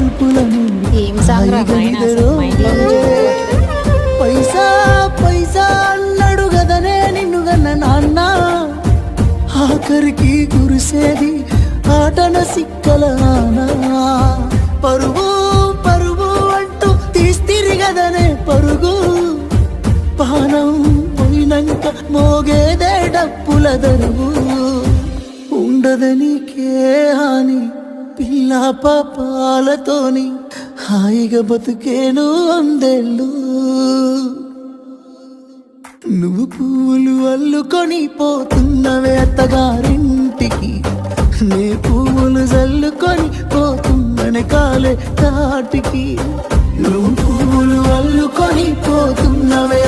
తలుపులను ఏం సాంగ్ రా నాయనా, అసలు మైండ్లో నుంచి పోవట్లేదు. పైసా పైసా అన్నాడు గదనే నిన్ను గన్న నాన్న, ఆఖరికి కురిసేది ఆటన సిక్కల నానా. పరువు పరువు అంటూ తీస్తిరి గదనే పరుగు, పానం పోయినంక మోగేదే డప్పుల దరువు. ఉండదనికే హాని పిల్ల పాపాలతోని, హాయిగా బతుకేను వందేళ్ళు. నువ్వు పూలు అల్లుకొని పోతున్నవే అత్తగారింటికి, నీ పూలు జల్లుకొని పోతున్ననే కాలే కాటికి. నువ్వు పూలు అల్లుకొని పోతున్నవే